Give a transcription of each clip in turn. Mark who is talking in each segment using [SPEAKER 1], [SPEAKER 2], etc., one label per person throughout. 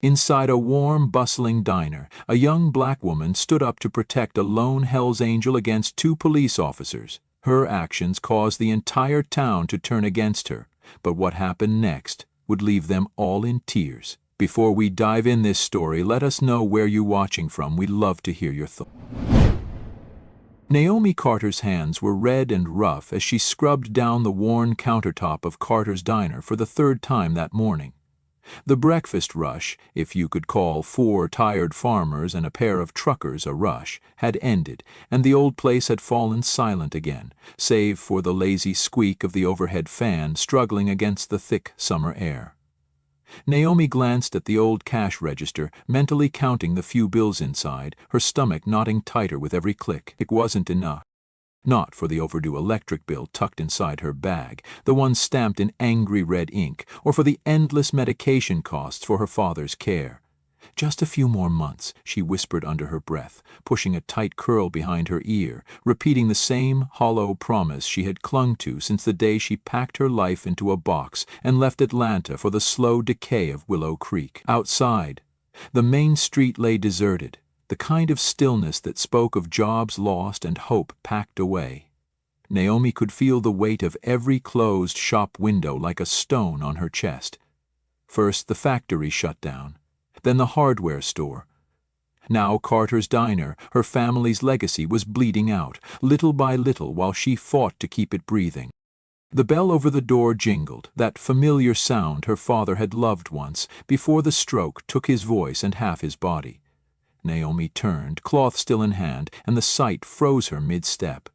[SPEAKER 1] Inside a warm, bustling diner, a young black woman stood up to protect a lone Hell's Angel against two police officers. Her actions caused the entire town to turn against her, but what happened next would leave them all in tears. Before we dive in this story, let us know where you're watching from. We'd love to hear your thoughts. Naomi Carter's hands were red and rough as she scrubbed down the worn countertop of Carter's diner for the third time that morning. The breakfast rush, if you could call 4 tired farmers and a pair of truckers a rush, had ended, and the old place had fallen silent again, save for the lazy squeak of the overhead fan struggling against the thick summer air. Naomi glanced at the old cash register, mentally counting the few bills inside, her stomach knotting tighter with every click. It wasn't enough. Not for the overdue electric bill tucked inside her bag, the one stamped in angry red ink, or for the endless medication costs for her father's care. Just a few more months, she whispered under her breath, pushing a tight curl behind her ear, repeating the same hollow promise she had clung to since the day she packed her life into a box and left Atlanta for the slow decay of Willow Creek. Outside, the main street lay deserted, the kind of stillness that spoke of jobs lost and hope packed away. Naomi could feel the weight of every closed shop window like a stone on her chest. First the factory shut down, then the hardware store. Now Carter's diner, her family's legacy, was bleeding out, little by little, while she fought to keep it breathing. The bell over the door jingled, that familiar sound her father had loved once, before the stroke took his voice and half his body. Naomi turned, cloth still in hand, and the sight froze her mid-step.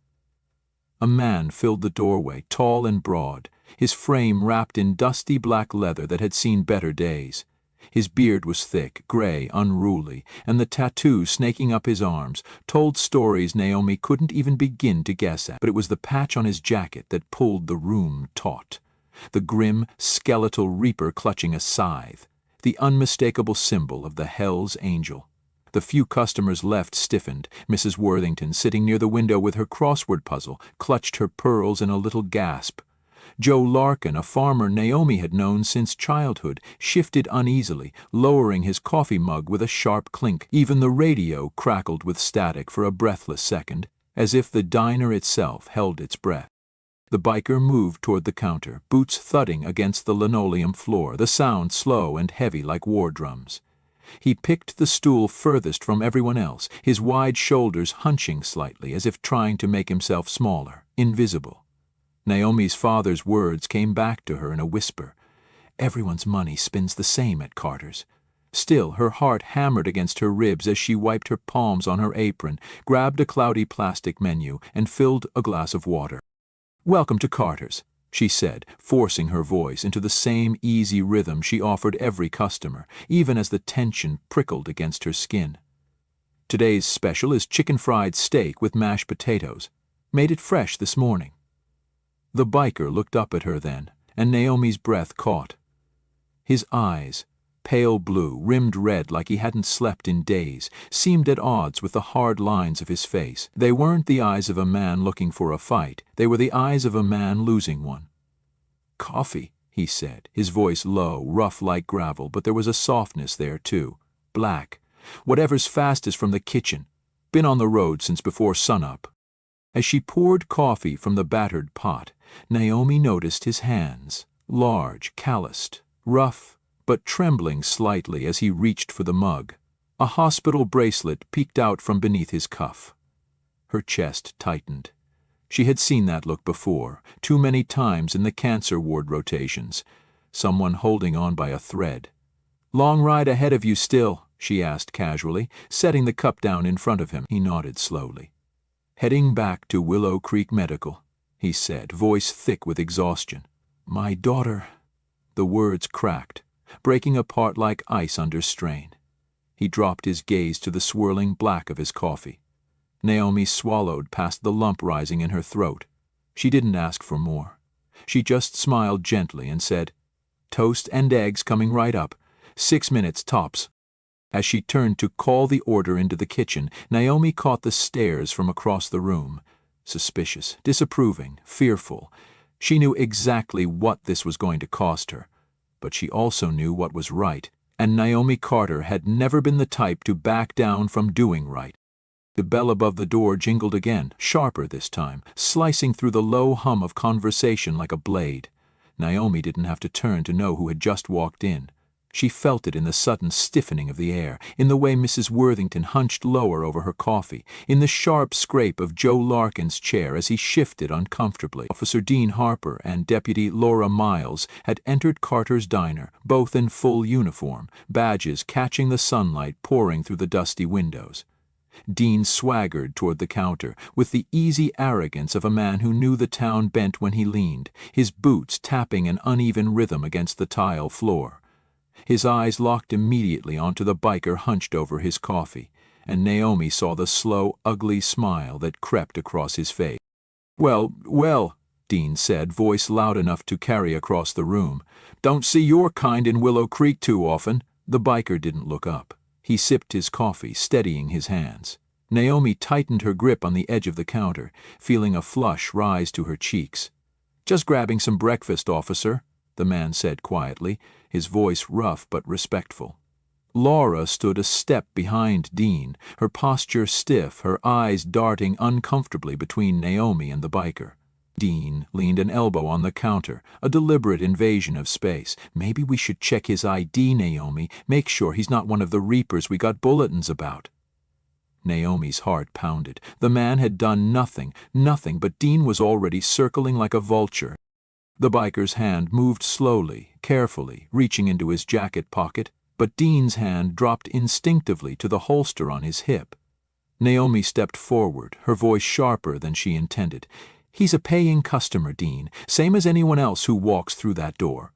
[SPEAKER 1] A man filled the doorway, tall and broad, his frame wrapped in dusty black leather that had seen better days. His beard was thick, gray, unruly, and the tattoo snaking up his arms told stories Naomi couldn't even begin to guess at. But it was the patch on his jacket that pulled the room taut. The grim, skeletal reaper clutching a scythe, the unmistakable symbol of the Hell's Angel. The few customers left stiffened. Mrs. Worthington, sitting near the window with her crossword puzzle, clutched her pearls in a little gasp. Joe Larkin, a farmer Naomi had known since childhood, shifted uneasily, lowering his coffee mug with a sharp clink. Even the radio crackled with static for a breathless second, as if the diner itself held its breath. The biker moved toward the counter, boots thudding against the linoleum floor, the sound slow and heavy like war drums. He picked the stool furthest from everyone else, his wide shoulders hunching slightly, as if trying to make himself smaller, invisible. Naomi's father's words came back to her in a whisper. Everyone's money spins the same at Carter's. Still, her heart hammered against her ribs as she wiped her palms on her apron, grabbed a cloudy plastic menu, and filled a glass of water. "Welcome to Carter's," she said, forcing her voice into the same easy rhythm she offered every customer, even as the tension prickled against her skin. "Today's special is chicken fried steak with mashed potatoes. Made it fresh this morning." The biker looked up at her then, and Naomi's breath caught. His eyes, pale blue, rimmed red like he hadn't slept in days, seemed at odds with the hard lines of his face. They weren't the eyes of a man looking for a fight, they were the eyes of a man losing one. "Coffee," he said, his voice low, rough like gravel, but there was a softness there too. "Black. Whatever's fastest from the kitchen. Been on the road since before sunup." As she poured coffee from the battered pot, Naomi noticed his hands, large, calloused, rough, but trembling slightly as he reached for the mug. A hospital bracelet peeked out from beneath his cuff. Her chest tightened. She had seen that look before, too many times in the cancer ward rotations. Someone holding on by a thread. "Long ride ahead of you still?" she asked casually, setting the cup down in front of him. He nodded slowly. "Heading back to Willow Creek Medical," he said, voice thick with exhaustion. "My daughter—" The words cracked, breaking apart like ice under strain. He dropped his gaze to the swirling black of his coffee. Naomi swallowed past the lump rising in her throat. She didn't ask for more. She just smiled gently and said, "Toast and eggs coming right up. 6 minutes tops." As she turned to call the order into the kitchen, Naomi caught the stares from across the room. Suspicious, disapproving, fearful. She knew exactly what this was going to cost her, but she also knew what was right, And Naomi Carter had never been the type to back down from doing right. The bell above the door jingled again, sharper this time, slicing through the low hum of conversation like a blade. Naomi didn't have to turn to know who had just walked in. She felt it in the sudden stiffening of the air, in the way Mrs. Worthington hunched lower over her coffee, in the sharp scrape of Joe Larkin's chair as he shifted uncomfortably. Officer Dean Harper and Deputy Laura Miles had entered Carter's diner, both in full uniform, badges catching the sunlight pouring through the dusty windows. Dean swaggered toward the counter with the easy arrogance of a man who knew the town bent when he leaned, his boots tapping an uneven rhythm against the tile floor. His eyes locked immediately onto the biker hunched over his coffee, and Naomi saw the slow, ugly smile that crept across his face. Well, Dean said, voice loud enough to carry across the room. Don't see your kind in Willow Creek too often. The biker didn't look up. He sipped his coffee, steadying his hands. Naomi tightened her grip on the edge of the counter, feeling a flush rise to her cheeks. Just grabbing some breakfast, officer, the man said quietly, his voice rough but respectful. Laura stood a step behind Dean, her posture stiff, her eyes darting uncomfortably between Naomi and the biker. Dean leaned an elbow on the counter, a deliberate invasion of space. Maybe we should check his ID, Naomi, make sure he's not one of the reapers we got bulletins about. Naomi's heart pounded. The man had done nothing, but Dean was already circling like a vulture. The biker's hand moved slowly, carefully, reaching into his jacket pocket, but Dean's hand dropped instinctively to the holster on his hip. Naomi stepped forward, her voice sharper than she intended. He's a paying customer, Dean, same as anyone else who walks through that door.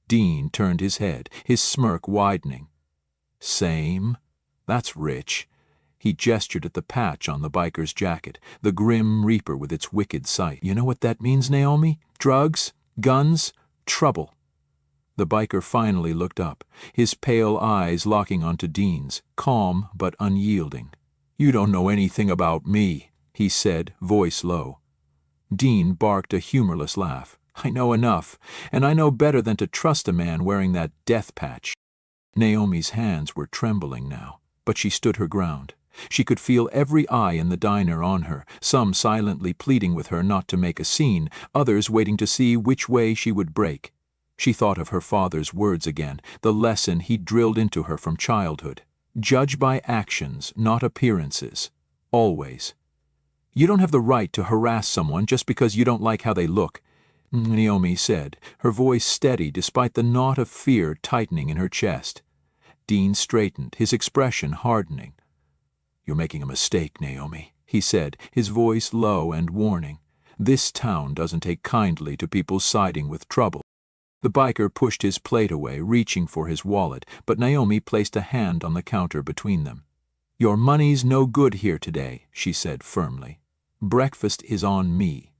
[SPEAKER 1] Dean turned his head, his smirk widening. Same? That's rich. He gestured at the patch on the biker's jacket, the grim reaper with its wicked sight. You know what that means, Naomi? Drugs? Guns? Trouble. The biker finally looked up, his pale eyes locking onto Dean's, calm but unyielding. You don't know anything about me, he said, voice low. Dean barked a humorless laugh. I know enough, and I know better than to trust a man wearing that death patch. Naomi's hands were trembling now, but she stood her ground. She could feel every eye in the diner on her, some silently pleading with her not to make a scene, others waiting to see which way she would break. She thought of her father's words again, the lesson he'd drilled into her from childhood. Judge by actions, not appearances. Always. You don't have the right to harass someone just because you don't like how they look, Naomi said, her voice steady despite the knot of fear tightening in her chest. Dean straightened, his expression hardening. You're making a mistake, Naomi, he said, his voice low and warning. This town doesn't take kindly to people siding with trouble. The biker pushed his plate away, reaching for his wallet, but Naomi placed a hand on the counter between them. Your money's no good here today, she said firmly. Breakfast is on me.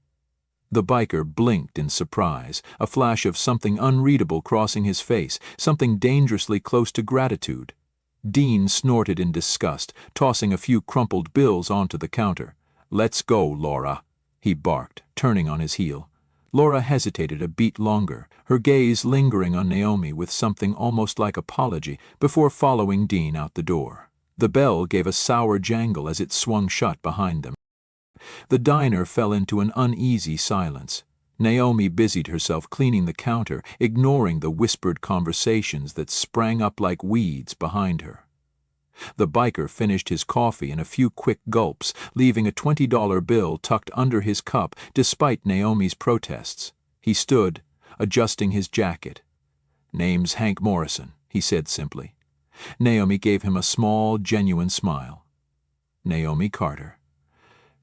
[SPEAKER 1] The biker blinked in surprise, a flash of something unreadable crossing his face, something dangerously close to gratitude. Dean snorted in disgust, tossing a few crumpled bills onto the counter. Let's go, Laura, he barked, turning on his heel. Laura hesitated a beat longer, her gaze lingering on Naomi with something almost like apology, before following Dean out the door. The bell gave a sour jangle as it swung shut behind them. The diner fell into an uneasy silence. Naomi busied herself cleaning the counter, ignoring the whispered conversations that sprang up like weeds behind her. The biker finished his coffee in a few quick gulps, leaving a $20 bill tucked under his cup despite Naomi's protests. He stood, adjusting his jacket. Name's Hank Morrison, he said simply. Naomi gave him a small, genuine smile. Naomi Carter.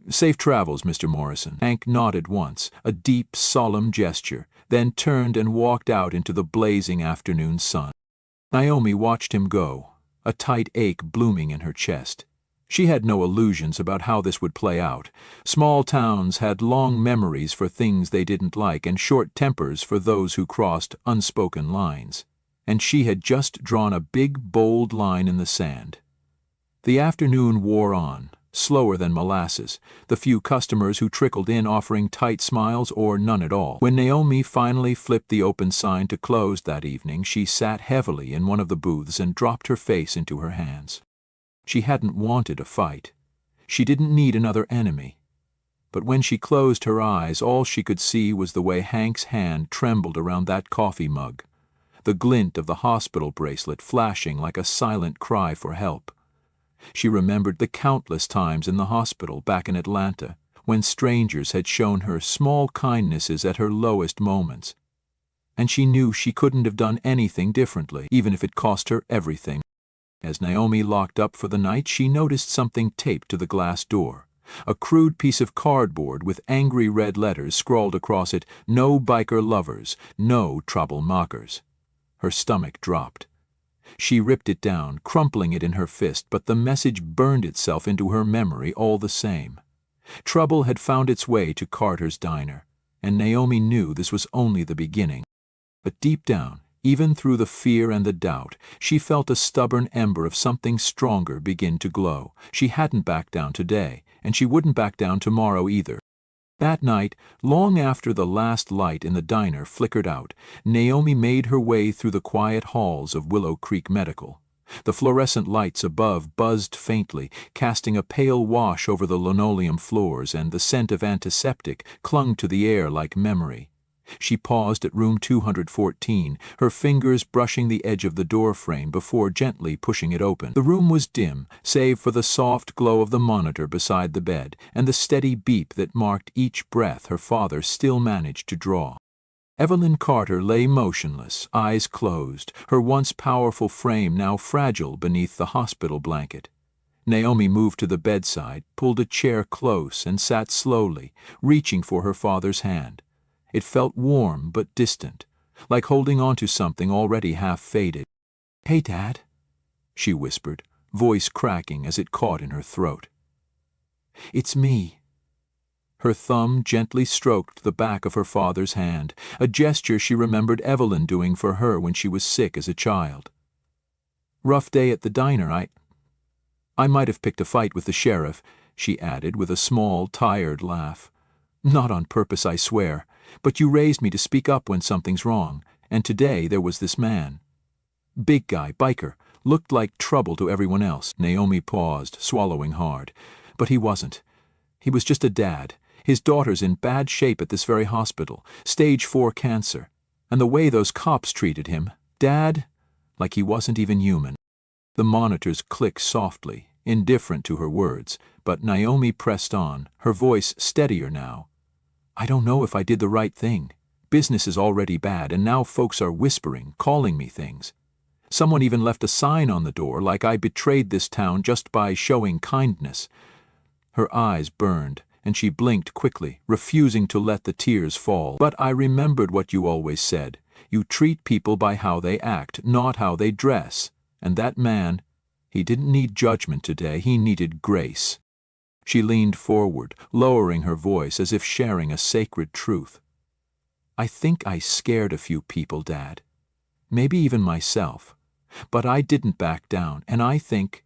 [SPEAKER 1] Safe travels, Mr. Morrison. Hank nodded once, a deep, solemn gesture, then turned and walked out into the blazing afternoon sun. Naomi watched him go, a tight ache blooming in her chest. She had no illusions about how this would play out. Small towns had long memories for things they didn't like and short tempers for those who crossed unspoken lines. And she had just drawn a big, bold line in the sand. The afternoon wore on, slower than molasses, the few customers who trickled in offering tight smiles or none at all. When Naomi finally flipped the open sign to close that evening, she sat heavily in one of the booths and dropped her face into her hands. She hadn't wanted a fight. She didn't need another enemy. But when she closed her eyes, all she could see was the way Hank's hand trembled around that coffee mug, the glint of the hospital bracelet flashing like a silent cry for help. She remembered the countless times in the hospital back in Atlanta when strangers had shown her small kindnesses at her lowest moments, and she knew she couldn't have done anything differently, even if it cost her everything. As Naomi locked up for the night, she noticed something taped to the glass door. A crude piece of cardboard with angry red letters scrawled across it, "No biker lovers, no trouble mockers." Her stomach dropped. She ripped it down, crumpling it in her fist, but the message burned itself into her memory all the same. Trouble had found its way to Carter's diner, and Naomi knew this was only the beginning. But deep down, even through the fear and the doubt, she felt a stubborn ember of something stronger begin to glow. She hadn't backed down today, and she wouldn't back down tomorrow either. That night, long after the last light in the diner flickered out, Naomi made her way through the quiet halls of Willow Creek Medical. The fluorescent lights above buzzed faintly, casting a pale wash over the linoleum floors, and the scent of antiseptic clung to the air like memory. She paused at room 214, her fingers brushing the edge of the door frame before gently pushing it open. The room was dim, save for the soft glow of the monitor beside the bed and the steady beep that marked each breath her father still managed to draw. Evelyn Carter lay motionless, eyes closed, her once powerful frame now fragile beneath the hospital blanket. Naomi moved to the bedside, pulled a chair close, and sat slowly, reaching for her father's hand. It felt warm but distant, like holding on to something already half faded. "Hey, Dad," she whispered, voice cracking as it caught in her throat. "It's me." Her thumb gently stroked the back of her father's hand, a gesture she remembered Evelyn doing for her when she was sick as a child. "Rough day at the diner. I might have picked a fight with the sheriff," she added with a small, tired laugh. "Not on purpose, I swear. But you raised me to speak up when something's wrong, and today there was this man. Big guy, biker, looked like trouble to everyone else." Naomi paused, swallowing hard. "But he wasn't. He was just a dad. His daughter's in bad shape at this very hospital, stage 4 cancer. And the way those cops treated him, Dad, like he wasn't even human." The monitors clicked softly, indifferent to her words, but Naomi pressed on, her voice steadier now. "I don't know if I did the right thing. Business is already bad, and now folks are whispering, calling me things. Someone even left a sign on the door like I betrayed this town just by showing kindness." Her eyes burned, and she blinked quickly, refusing to let the tears fall. "But I remembered what you always said. You treat people by how they act, not how they dress. And that man, he didn't need judgment today, he needed grace." She leaned forward, lowering her voice as if sharing a sacred truth. "I think I scared a few people, Dad. Maybe even myself. But I didn't back down, and I think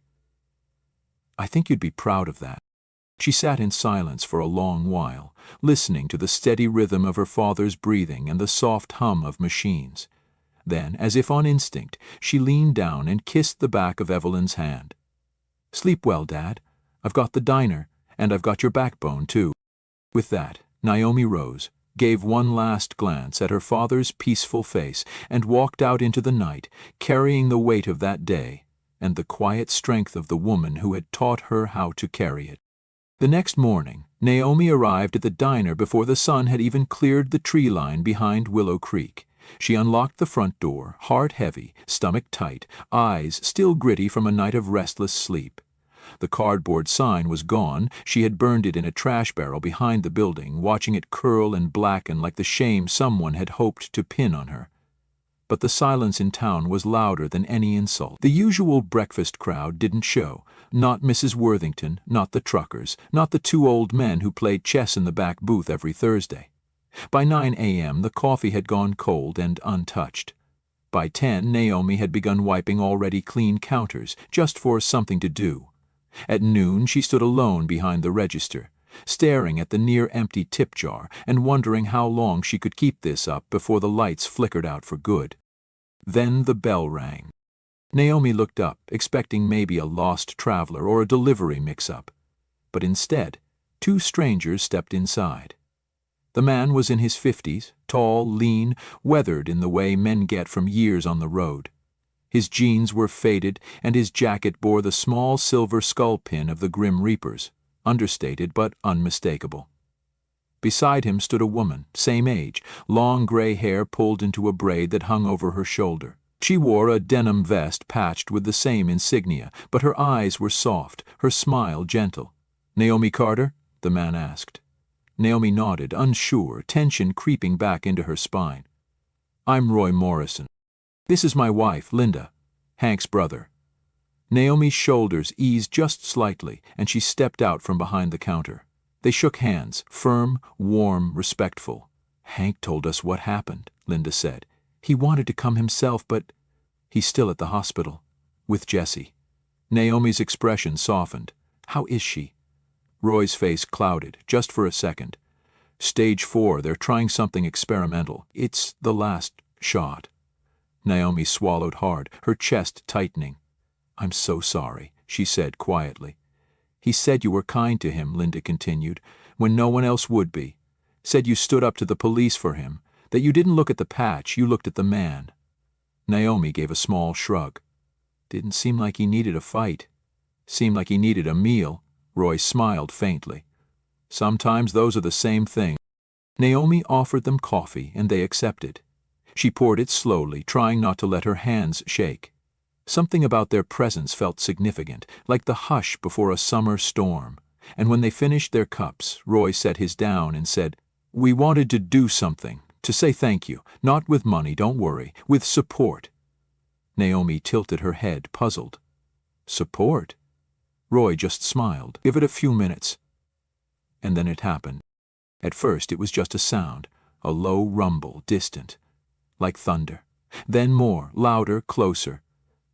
[SPEAKER 1] you'd be proud of that." She sat in silence for a long while, listening to the steady rhythm of her father's breathing and the soft hum of machines. Then, as if on instinct, she leaned down and kissed the back of Evelyn's hand. "Sleep well, Dad. I've got the diner, and I've got your backbone, too." With that, Naomi rose, gave one last glance at her father's peaceful face, and walked out into the night, carrying the weight of that day and the quiet strength of the woman who had taught her how to carry it. The next morning, Naomi arrived at the diner before the sun had even cleared the tree line behind Willow Creek. She unlocked the front door, heart heavy, stomach tight, eyes still gritty from a night of restless sleep. The cardboard sign was gone. She had burned it in a trash barrel behind the building, watching it curl and blacken like the shame someone had hoped to pin on her. But the silence in town was louder than any insult. The usual breakfast crowd didn't show. Not Mrs. Worthington, not the truckers, not the 2 old men who played chess in the back booth every Thursday. By 9 a.m. the coffee had gone cold and untouched. By 10, Naomi had begun wiping already clean counters, just for something to do. At noon she stood alone behind the register, staring at the near-empty tip jar and wondering how long she could keep this up before the lights flickered out for good. Then the bell rang. Naomi looked up, expecting maybe a lost traveler or a delivery mix-up. But instead, two strangers stepped inside. The man was in his 50s, tall, lean, weathered in the way men get from years on the road. His jeans were faded, and his jacket bore the small silver skull pin of the Grim Reapers, understated but unmistakable. Beside him stood a woman, same age, long gray hair pulled into a braid that hung over her shoulder. She wore a denim vest patched with the same insignia, but her eyes were soft, her smile gentle. "Naomi Carter?" the man asked. Naomi nodded, unsure, tension creeping back into her spine. "I'm Roy Morrison. This is my wife, Linda, Hank's brother." Naomi's shoulders eased just slightly, and she stepped out from behind the counter. They shook hands, firm, warm, respectful. "Hank told us what happened," Linda said. "He wanted to come himself, but he's still at the hospital, with Jessie." Naomi's expression softened. "How is she?" Roy's face clouded, just for a second. "Stage 4, they're trying something experimental. It's the last shot." Naomi swallowed hard, her chest tightening. "I'm so sorry," she said quietly. "He said you were kind to him," Linda continued, "when no one else would be. Said you stood up to the police for him, that you didn't look at the patch, you looked at the man." Naomi gave a small shrug. "Didn't seem like he needed a fight. Seemed like he needed a meal." Roy smiled faintly. "Sometimes those are the same thing." Naomi offered them coffee, and they accepted. She poured it slowly, trying not to let her hands shake. Something about their presence felt significant, like the hush before a summer storm. And when they finished their cups, Roy set his down and said, "We wanted to do something, to say thank you, not with money, don't worry, with support." Naomi tilted her head, puzzled. "Support?" Roy just smiled. "Give it a few minutes." And then it happened. At first it was just a sound, a low rumble, distant, like thunder. Then more, louder, closer.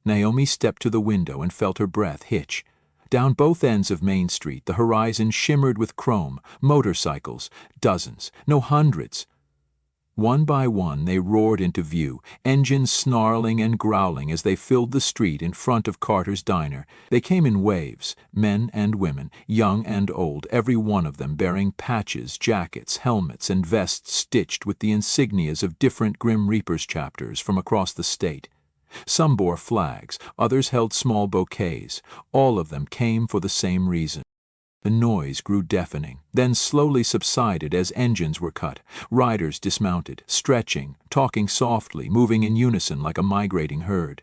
[SPEAKER 1] Naomi stepped to the window and felt her breath hitch. Down both ends of Main Street the horizon shimmered with chrome, motorcycles, dozens, no hundreds. One by one they roared into view, engines snarling and growling as they filled the street in front of Carter's diner. They came in waves, men and women, young and old, every one of them bearing patches, jackets, helmets, and vests stitched with the insignias of different Grim Reapers chapters from across the state. Some bore flags, others held small bouquets. All of them came for the same reason. The noise grew deafening, then slowly subsided as engines were cut, riders dismounted, stretching, talking softly, moving in unison like a migrating herd.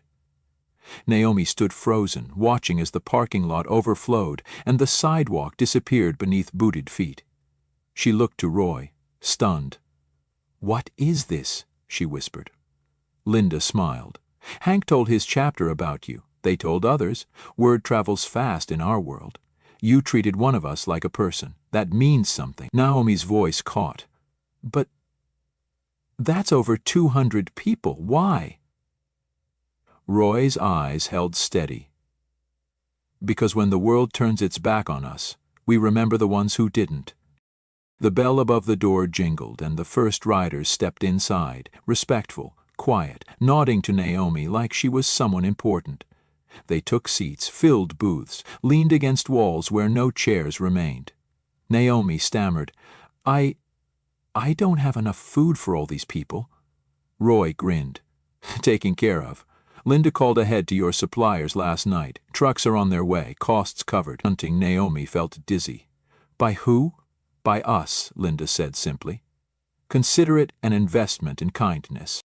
[SPEAKER 1] Naomi stood frozen, watching as the parking lot overflowed and the sidewalk disappeared beneath booted feet. She looked to Roy, stunned. "What is this?" she whispered. Linda smiled. "Hank told his chapter about you. They told others. Word travels fast in our world. You treated one of us like a person. That means something." Naomi's voice caught. "But that's over 200 people. Why?" Roy's eyes held steady. "Because when the world turns its back on us, we remember the ones who didn't." The bell above the door jingled, and the first riders stepped inside, respectful, quiet, nodding to Naomi like she was someone important. They took seats, filled booths, leaned against walls where no chairs remained. Naomi stammered, I don't have enough food for all these people." Roy grinned. "Taken care of. Linda called ahead to your suppliers last night. Trucks are on their way, costs covered." Hunting Naomi felt dizzy. "By who?" "By us," Linda said simply. "Consider it an investment in kindness."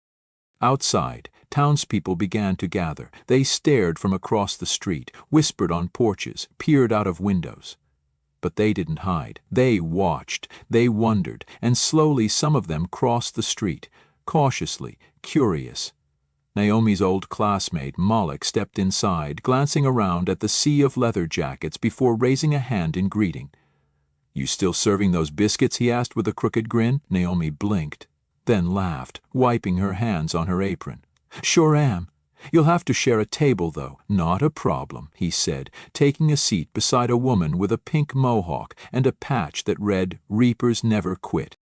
[SPEAKER 1] Outside, townspeople began to gather. They stared from across the street, whispered on porches, peered out of windows. But they didn't hide. They watched, they wondered, and slowly some of them crossed the street, cautiously, curious. Naomi's old classmate, Moloch, stepped inside, glancing around at the sea of leather jackets before raising a hand in greeting. "You still serving those biscuits?" he asked with a crooked grin. Naomi blinked, then laughed, wiping her hands on her apron. "Sure am. "You'll have to share a table, though." "Not a problem," he said, taking a seat beside a woman with a pink mohawk and a patch that read, "Reapers Never Quit."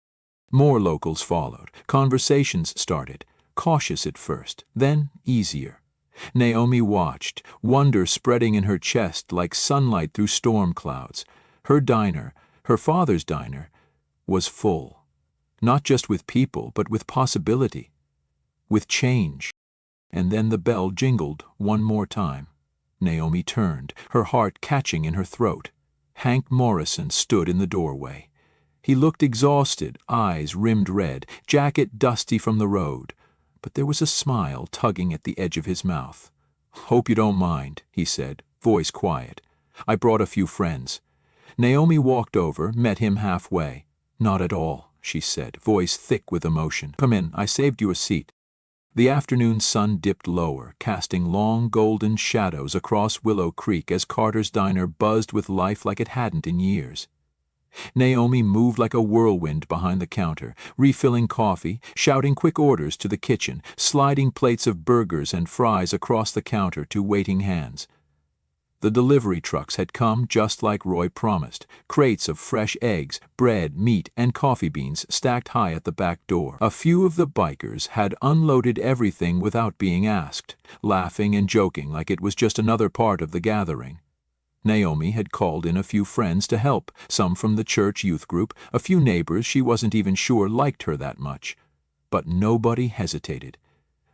[SPEAKER 1] More locals followed. Conversations started, cautious at first, then easier. Naomi watched, wonder spreading in her chest like sunlight through storm clouds. Her diner, her father's diner, was full. Not just with people, but with possibility, with change. And then the bell jingled one more time. Naomi turned, her heart catching in her throat. Hank Morrison stood in the doorway. He looked exhausted, eyes rimmed red, jacket dusty from the road. But there was a smile tugging at the edge of his mouth. "Hope you don't mind," he said, voice quiet. "I brought a few friends." Naomi walked over, met him halfway. "Not at all," she said, voice thick with emotion. "Come in, I saved you a seat." The afternoon sun dipped lower, casting long golden shadows across Willow Creek as Carter's diner buzzed with life like it hadn't in years. Naomi moved like a whirlwind behind the counter, refilling coffee, shouting quick orders to the kitchen, sliding plates of burgers and fries across the counter to waiting hands. The delivery trucks had come just like Roy promised, crates of fresh eggs, bread, meat, and coffee beans stacked high at the back door. A few of the bikers had unloaded everything without being asked, laughing and joking like it was just another part of the gathering. Naomi had called in a few friends to help, some from the church youth group, a few neighbors she wasn't even sure liked her that much. But nobody hesitated.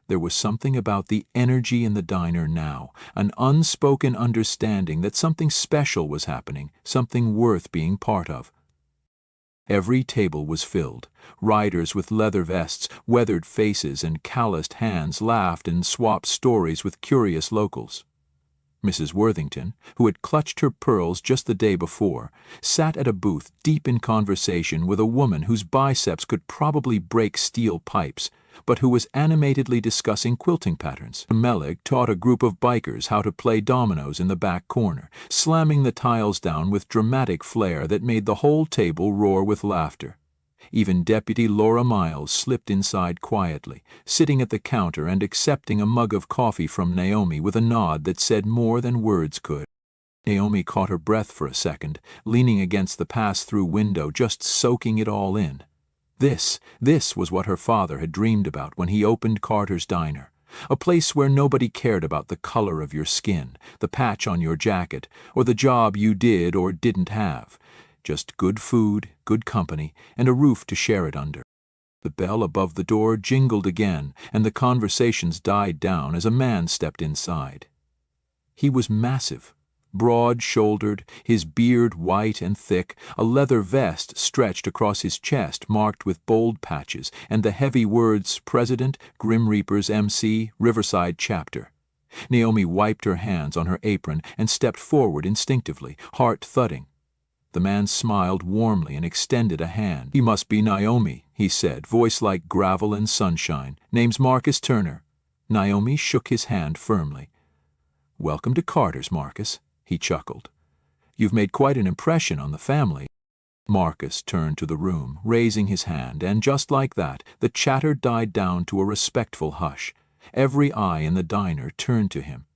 [SPEAKER 1] There was something about the energy in the diner now, an unspoken understanding that something special was happening, something worth being part of. Every table was filled. Riders with leather vests, weathered faces, and calloused hands laughed and swapped stories with curious locals. Mrs. Worthington, who had clutched her pearls just the day before, sat at a booth deep in conversation with a woman whose biceps could probably break steel pipes, but who was animatedly discussing quilting patterns. Melig taught a group of bikers how to play dominoes in the back corner, slamming the tiles down with dramatic flair that made the whole table roar with laughter. Even Deputy Laura Miles slipped inside quietly, sitting at the counter and accepting a mug of coffee from Naomi with a nod that said more than words could. Naomi caught her breath for a second, leaning against the pass-through window, just soaking it all in. This was what her father had dreamed about when he opened Carter's Diner. A place where nobody cared about the color of your skin, the patch on your jacket, or the job you did or didn't have. Just good food, good company, and a roof to share it under. The bell above the door jingled again, and the conversations died down as a man stepped inside. He was massive, broad-shouldered, his beard white and thick, a leather vest stretched across his chest marked with bold patches, and the heavy words President, Grim Reaper's MC, Riverside Chapter. Naomi wiped her hands on her apron and stepped forward instinctively, heart thudding. The man smiled warmly and extended a hand. "He must be Naomi," he said, voice like gravel and sunshine. "Name's Marcus Turner." Naomi shook his hand firmly. "Welcome to Carter's, Marcus," he chuckled. "You've made quite an impression on the family." Marcus turned to the room, raising his hand, and just like that, the chatter died down to a respectful hush. Every eye in the diner turned to him.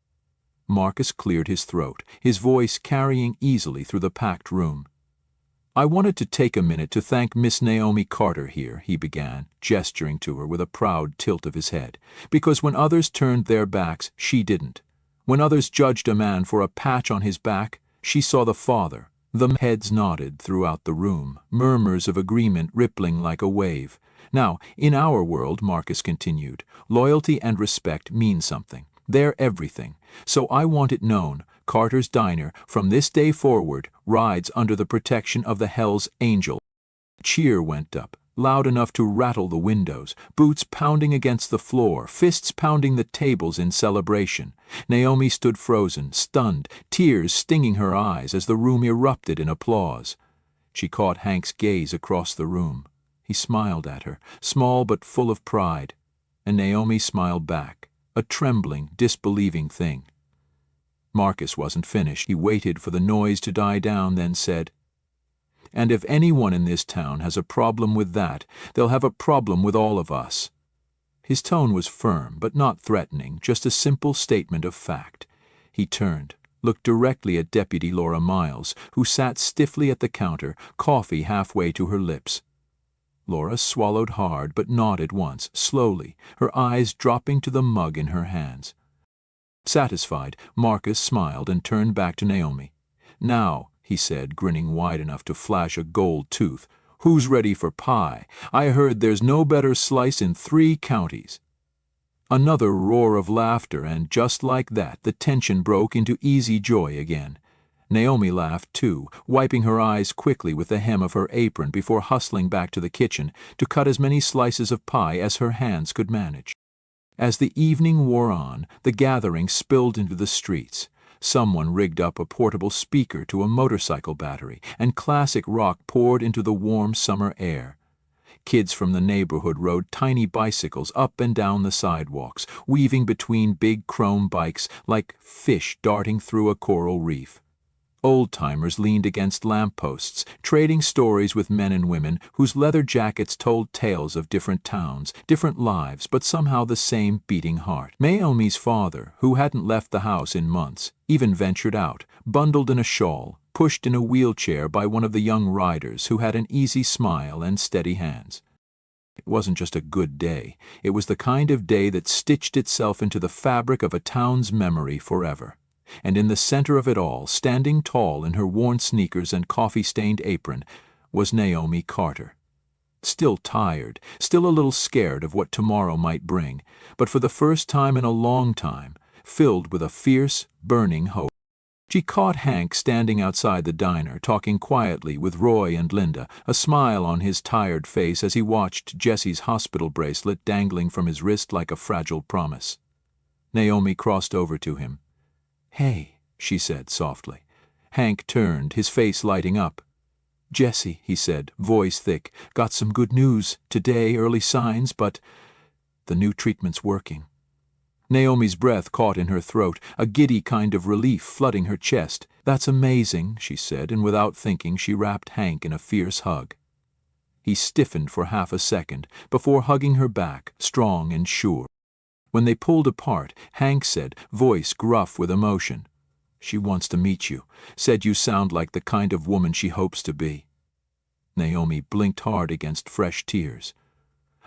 [SPEAKER 1] Marcus cleared his throat, his voice carrying easily through the packed room. "I wanted to take a minute to thank Miss Naomi Carter here," he began, gesturing to her with a proud tilt of his head, "because when others turned their backs, she didn't. When others judged a man for a patch on his back, she saw the father." The heads nodded throughout the room, murmurs of agreement rippling like a wave. "Now, in our world," Marcus continued, "loyalty and respect mean something. They're everything. So I want it known, Carter's Diner, from this day forward, rides under the protection of the Hell's Angel." A cheer went up, loud enough to rattle the windows, boots pounding against the floor, fists pounding the tables in celebration. Naomi stood frozen, stunned, tears stinging her eyes as the room erupted in applause. She caught Hank's gaze across the room. He smiled at her, small but full of pride, and Naomi smiled back, a trembling, disbelieving thing. Marcus wasn't finished. He waited for the noise to die down, then said, "And if anyone in this town has a problem with that, they'll have a problem with all of us." His tone was firm, but not threatening, just a simple statement of fact. He turned, looked directly at Deputy Laura Miles, who sat stiffly at the counter, coffee halfway to her lips. Laura swallowed hard, but nodded once, slowly, her eyes dropping to the mug in her hands. Satisfied, Marcus smiled and turned back to Naomi. "Now," he said, grinning wide enough to flash a gold tooth, "who's ready for pie? I heard there's no better slice in 3 counties." Another roar of laughter, and just like that the tension broke into easy joy again. Naomi laughed too, wiping her eyes quickly with the hem of her apron before hustling back to the kitchen to cut as many slices of pie as her hands could manage. As the evening wore on, the gathering spilled into the streets. Someone rigged up a portable speaker to a motorcycle battery, and classic rock poured into the warm summer air. Kids from the neighborhood rode tiny bicycles up and down the sidewalks, weaving between big chrome bikes like fish darting through a coral reef. Old-timers leaned against lampposts, trading stories with men and women whose leather jackets told tales of different towns, different lives, but somehow the same beating heart. Naomi's father, who hadn't left the house in months, even ventured out, bundled in a shawl, pushed in a wheelchair by one of the young riders who had an easy smile and steady hands. It wasn't just a good day. It was the kind of day that stitched itself into the fabric of a town's memory forever. And in the center of it all, standing tall in her worn sneakers and coffee-stained apron, was Naomi Carter. Still tired, still a little scared of what tomorrow might bring, but for the first time in a long time, filled with a fierce, burning hope. She caught Hank standing outside the diner, talking quietly with Roy and Linda, a smile on his tired face as he watched Jesse's hospital bracelet dangling from his wrist like a fragile promise. Naomi crossed over to him. "Hey," she said softly. Hank turned, his face lighting up. "Jesse," he said, voice thick, "got some good news. Today, early signs, but the new treatment's working." Naomi's breath caught in her throat, a giddy kind of relief flooding her chest. "That's amazing," she said, and without thinking she wrapped Hank in a fierce hug. He stiffened for half a second, before hugging her back, strong and sure. When they pulled apart, Hank said, voice gruff with emotion, "She wants to meet you. Said you sound like the kind of woman she hopes to be." Naomi blinked hard against fresh tears.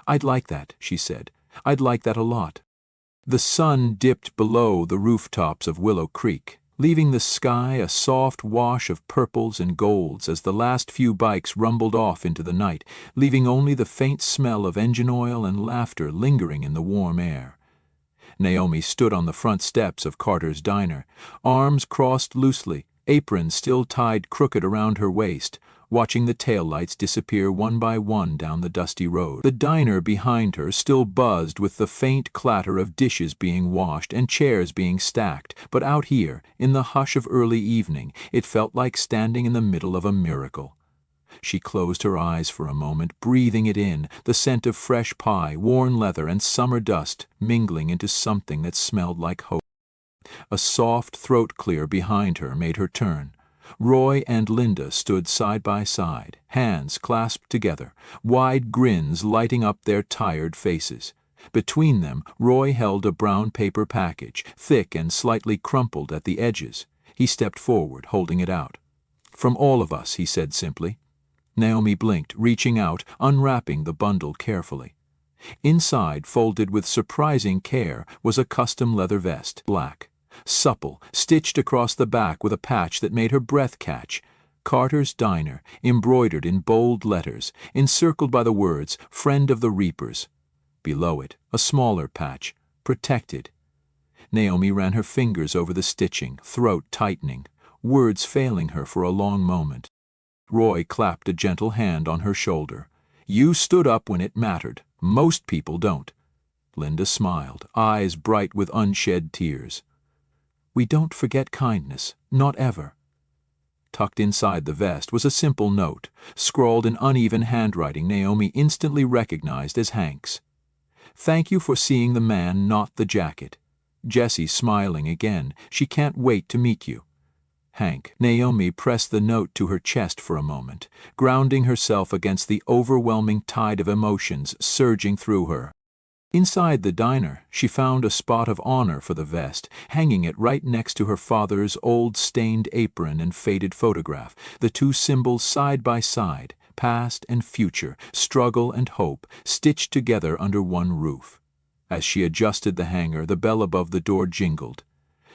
[SPEAKER 1] "I'd like that," she said. "I'd like that a lot." The sun dipped below the rooftops of Willow Creek, leaving the sky a soft wash of purples and golds as the last few bikes rumbled off into the night, leaving only the faint smell of engine oil and laughter lingering in the warm air. Naomi stood on the front steps of Carter's diner, arms crossed loosely, apron still tied crooked around her waist, watching the taillights disappear one by one down the dusty road. The diner behind her still buzzed with the faint clatter of dishes being washed and chairs being stacked, but out here, in the hush of early evening, it felt like standing in the middle of a miracle. She closed her eyes for a moment, breathing it in, the scent of fresh pie, worn leather, and summer dust mingling into something that smelled like hope. A soft throat clear behind her made her turn. Roy and Linda stood side by side, hands clasped together, wide grins lighting up their tired faces. Between them, Roy held a brown paper package, thick and slightly crumpled at the edges. He stepped forward, holding it out. "From all of us," he said simply. Naomi blinked, reaching out, unwrapping the bundle carefully. Inside, folded with surprising care, was a custom leather vest, black, supple, stitched across the back with a patch that made her breath catch. Carter's Diner, embroidered in bold letters, encircled by the words, "Friend of the Reapers." Below it, a smaller patch, "Protected." Naomi ran her fingers over the stitching, throat tightening, words failing her for a long moment. Roy clapped a gentle hand on her shoulder. "You stood up when it mattered. Most people don't." Linda smiled, eyes bright with unshed tears. "We don't forget kindness, not ever." Tucked inside the vest was a simple note, scrawled in uneven handwriting Naomi instantly recognized as Hank's. "Thank you for seeing the man, not the jacket. Jessie smiling again. She can't wait to meet you. Hank." Naomi pressed the note to her chest for a moment, grounding herself against the overwhelming tide of emotions surging through her. Inside the diner, she found a spot of honor for the vest, hanging it right next to her father's old stained apron and faded photograph, the two symbols side by side, past and future, struggle and hope, stitched together under one roof. As she adjusted the hanger, the bell above the door jingled.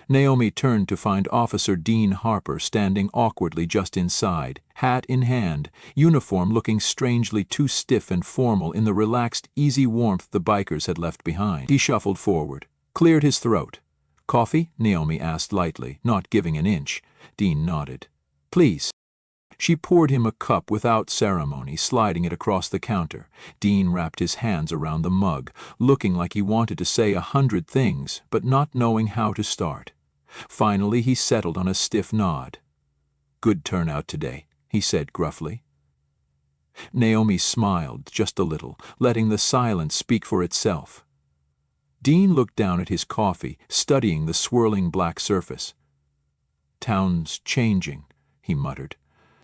[SPEAKER 1] Naomi turned to find Officer Dean Harper standing awkwardly just inside, hat in hand, uniform looking strangely too stiff and formal in the relaxed, easy warmth the bikers had left behind. He shuffled forward, cleared his throat. "Coffee?" Naomi asked lightly, not giving an inch. Dean nodded. "Please." She poured him a cup without ceremony, sliding it across the counter. Dean wrapped his hands around the mug, looking like he wanted to say 100 things, but not knowing how to start. Finally, he settled on a stiff nod. "Good turnout today," he said gruffly. Naomi smiled just a little, letting the silence speak for itself. Dean looked down at his coffee, studying the swirling black surface. "Town's changing," he muttered.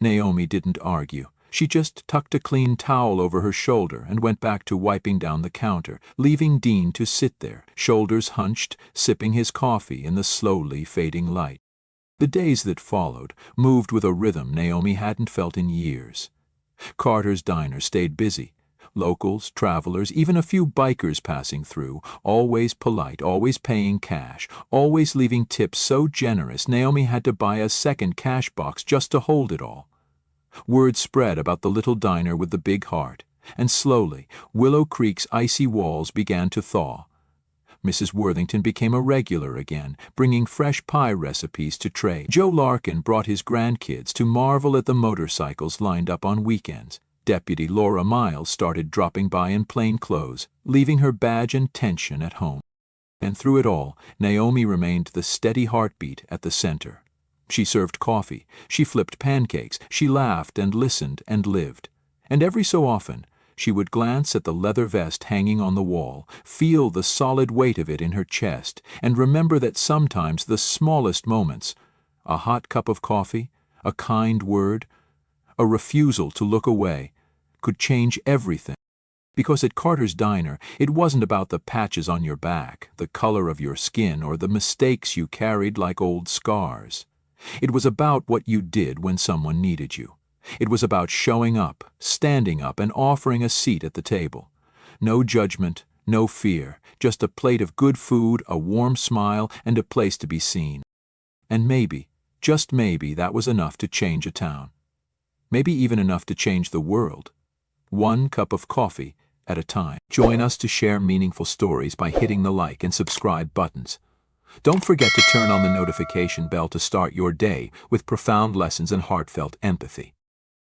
[SPEAKER 1] Naomi didn't argue. She just tucked a clean towel over her shoulder and went back to wiping down the counter, leaving Dean to sit there, shoulders hunched, sipping his coffee in the slowly fading light. The days that followed moved with a rhythm Naomi hadn't felt in years. Carter's diner stayed busy. Locals, travelers, even a few bikers passing through, always polite, always paying cash, always leaving tips so generous Naomi had to buy a second cash box just to hold it all. Word spread about the little diner with the big heart, and slowly Willow Creek's icy walls began to thaw. Mrs. Worthington became a regular again, bringing fresh pie recipes to trade. Joe Larkin brought his grandkids to marvel at the motorcycles lined up on weekends. Deputy Laura Miles started dropping by in plain clothes, leaving her badge and tension at home. And through it all, Naomi remained the steady heartbeat at the center. She served coffee, she flipped pancakes, she laughed and listened and lived. And every so often, she would glance at the leather vest hanging on the wall, feel the solid weight of it in her chest, and remember that sometimes the smallest moments, a hot cup of coffee, a kind word, a refusal to look away, could change everything. Because at Carter's diner, it wasn't about the patches on your back, the color of your skin, or the mistakes you carried like old scars. It was about what you did when someone needed you. It was about showing up, standing up, and offering a seat at the table. No judgment, no fear, just a plate of good food, a warm smile, and a place to be seen. And maybe, just maybe, that was enough to change a town. Maybe even enough to change the world. One cup of coffee at a time. Join us to share meaningful stories by hitting the like and subscribe buttons. Don't forget to turn on the notification bell to start your day with profound lessons and heartfelt empathy.